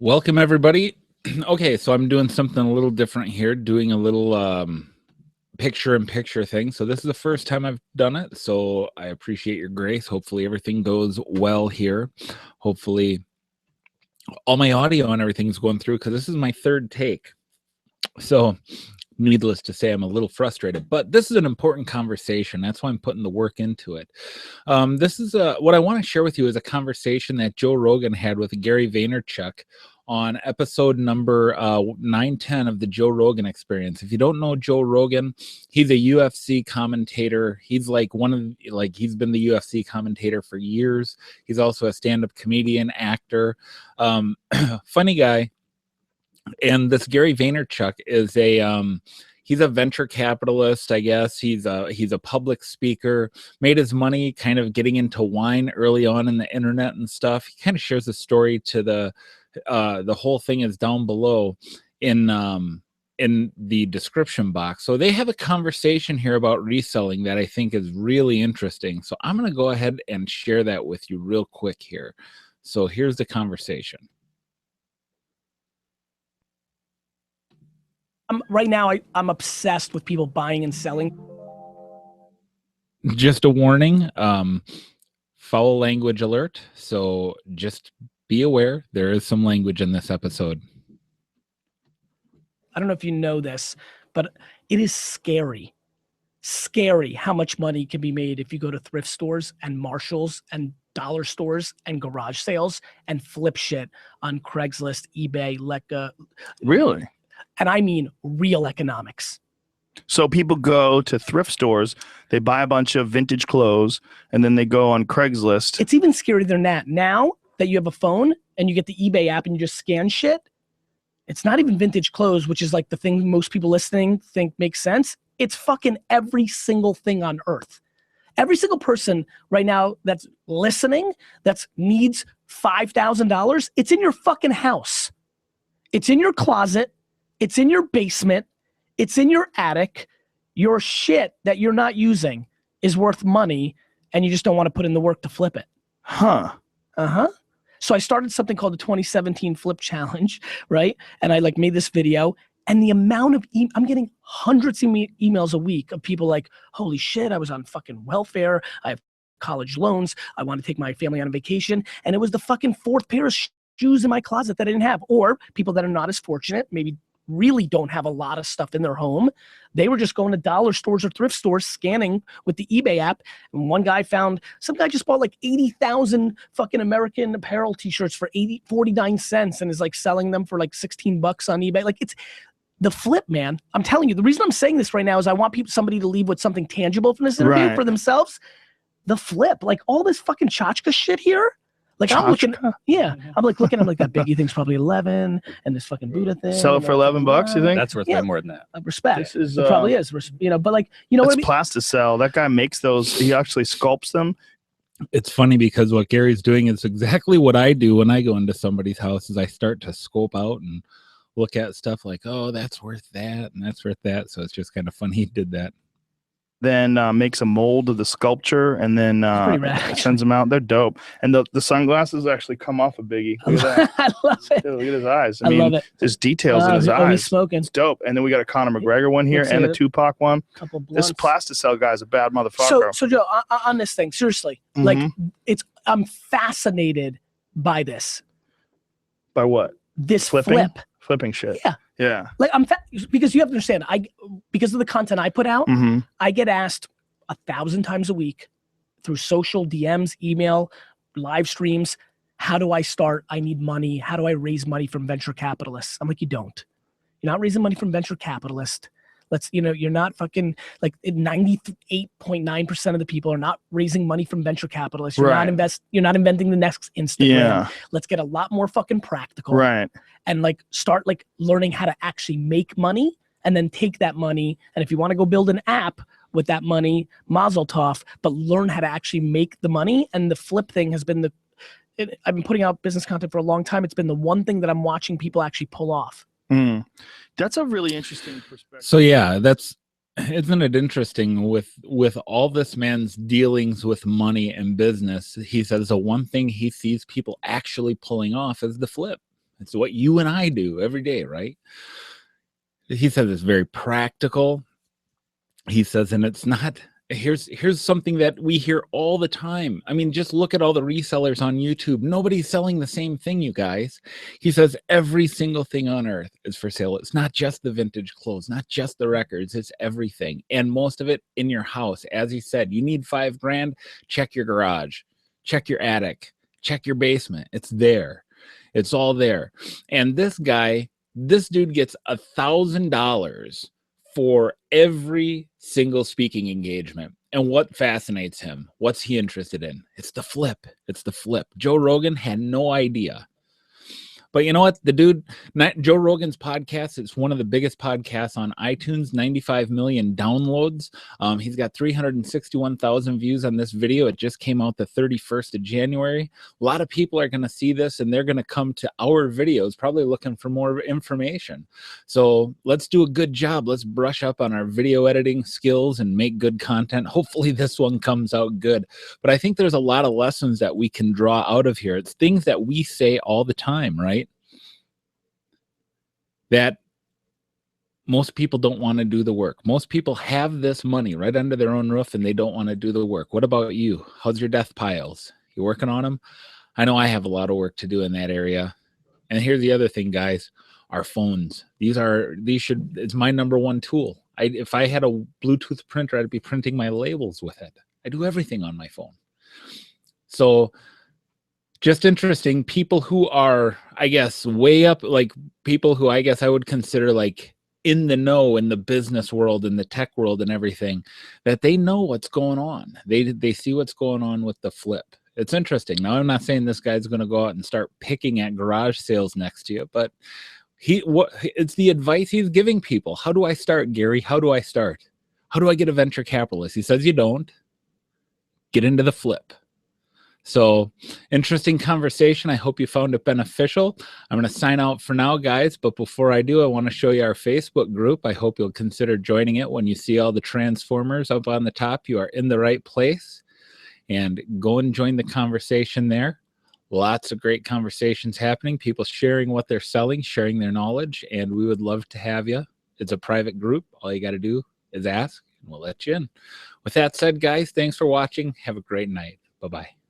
Welcome, everybody. Okay, so I'm doing something a little different here, doing a little picture-in-picture thing. So this is the first time I've done it, so I appreciate your grace. Hopefully everything goes well here. Hopefully all my audio and everything's going through, because this is my third take. So needless to say, I'm a little frustrated, but this is an important conversation. That's why I'm putting the work into it. This is what I want to share with you is a conversation that Joe Rogan had with Gary Vaynerchuk on episode number 910 of the Joe Rogan Experience. If you don't know Joe Rogan, he's a UFC commentator. He's like he's been the UFC commentator for years. He's also a stand-up comedian, actor, funny guy. And this Gary Vaynerchuk is he's a venture capitalist, I guess. He's a public speaker, made his money kind of getting into wine early on in the internet and stuff. He kind of shares the story to the whole thing is down below in the description box. So they have a conversation here about reselling that I think is really interesting. So I'm going to go ahead and share that with you real quick here. So here's the conversation. Right now, I'm obsessed with people buying and selling. Just a warning, foul language alert. So just be aware, there is some language in this episode. I don't know if you know this, but it is scary how much money can be made if you go to thrift stores and Marshalls and dollar stores and garage sales and flip shit on Craigslist, eBay, Lecca. Really? And I mean real economics. So people go to thrift stores, they buy a bunch of vintage clothes, and then they go on Craigslist. It's even scarier than that. Now that you have a phone and you get the eBay app and you just scan shit, it's not even vintage clothes, which is like the thing most people listening think makes sense. It's fucking every single thing on earth. Every single person right now that's listening that needs $5,000, it's in your fucking house. It's in your closet. It's in your basement. It's in your attic. Your shit that you're not using is worth money and you just don't want to put in the work to flip it. Huh. Uh-huh. So I started something called the 2017 Flip Challenge, right? And I made this video, and the amount of I'm getting hundreds of emails a week of people like, holy shit, I was on fucking welfare. I have college loans. I want to take my family on a vacation. And it was the fucking fourth pair of shoes in my closet that I didn't have. Or people that are not as fortunate, maybe really don't have a lot of stuff in their home. They were just going to dollar stores or thrift stores, scanning with the eBay app. And one guy some guy just bought like 80,000 fucking American Apparel t-shirts for 49 cents and is like selling them for like 16 bucks on eBay. Like, it's the flip, man. I'm telling you, the reason I'm saying this right now is I want somebody to leave with something tangible from this interview for themselves. The flip, like all this fucking tchotchke shit here. Like I'm looking, I'm like looking, I'm like, that Biggie thing's probably 11, and this fucking Buddha thing. Sell it for 11 bucks, you think? That's worth way more than that. Respect. This is, it probably is, but like, you know what I mean? Plasticell. That guy makes those, he actually sculpts them. It's funny because what Gary's doing is exactly what I do when I go into somebody's house is I start to scope out and look at stuff like, oh, that's worth that and that's worth that. So it's just kind of fun he did that. Then makes a mold of the sculpture and then sends them out. They're dope. And the sunglasses actually come off of Biggie. Look at that. I love it. Dude, look at his eyes. I love it. There's details in his eyes. He's smoking. It's dope. And then we got a Conor McGregor one here and a Tupac one. This Plasticell guy's a bad motherfucker. So Joe, on this thing, seriously, like I'm fascinated by this. By what? This flipping shit. Yeah. Like because you have to understand, because of the content I put out, I get asked 1,000 times a week through social DMs, email, live streams. How do I start? I need money. How do I raise money from venture capitalists? I'm like, you don't. You're not raising money from venture capitalists. You're not fucking like 98.9% of the people are not raising money from venture capitalists. You're not inventing the next Instagram. Yeah. Let's get a lot more fucking practical. Right. And start learning how to actually make money and then take that money. And if you want to go build an app with that money, mazel tov, but learn how to actually make the money. And the flip thing has been I've been putting out business content for a long time. It's been the one thing that I'm watching people actually pull off. That's a really interesting perspective. So yeah, isn't it interesting with all this man's dealings with money and business? He says the one thing he sees people actually pulling off is the flip. It's what you and I do every day, right? He says it's very practical. He says, and it's not, here's something that we hear all the time. I mean, just look at all the resellers on YouTube. Nobody's selling the same thing, you guys. He says every single thing on earth is for sale. It's not just the vintage clothes, not just the records, it's everything. And most of it in your house. As he said, you need $5 grand, check your garage, check your attic, check your basement. It's there. It's all there. And this dude gets $1,000 for every single speaking engagement. And what fascinates him? What's he interested in? It's the flip. It's the flip. Joe Rogan had no idea. But you know what? The dude, Joe Rogan's podcast, it's one of the biggest podcasts on iTunes, 95 million downloads. He's got 361,000 views on this video. It just came out the 31st of January. A lot of people are going to see this and they're going to come to our videos, probably looking for more information. So let's do a good job. Let's brush up on our video editing skills and make good content. Hopefully this one comes out good. But I think there's a lot of lessons that we can draw out of here. It's things that we say all the time, right? That most people don't want to do the work. Most people have this money right under their own roof and they don't want to do the work. What about you? How's your death piles? You working on them? I know I have a lot of work to do in that area. And here's the other thing, guys, our phones. It's my number one tool. If I had a Bluetooth printer, I'd be printing my labels with it. I do everything on my phone. So just interesting, people who are, I guess, way up, like people who I guess I would consider like in the know in the business world, in the tech world and everything, that they know what's going on. They see what's going on with the flip. It's interesting. Now, I'm not saying this guy's going to go out and start picking at garage sales next to you, but it's the advice he's giving people. How do I start, Gary? How do I start? How do I get a venture capitalist? He says you don't. Get into the flip. So interesting conversation. I hope you found it beneficial. I'm going to sign out for now, guys. But before I do, I want to show you our Facebook group. I hope you'll consider joining it. When you see all the transformers up on the top, you are in the right place. And go and join the conversation there. Lots of great conversations happening. People sharing what they're selling, sharing their knowledge. And we would love to have you. It's a private group. All you got to do is ask, and we'll let you in. With that said, guys, thanks for watching. Have a great night. Bye-bye.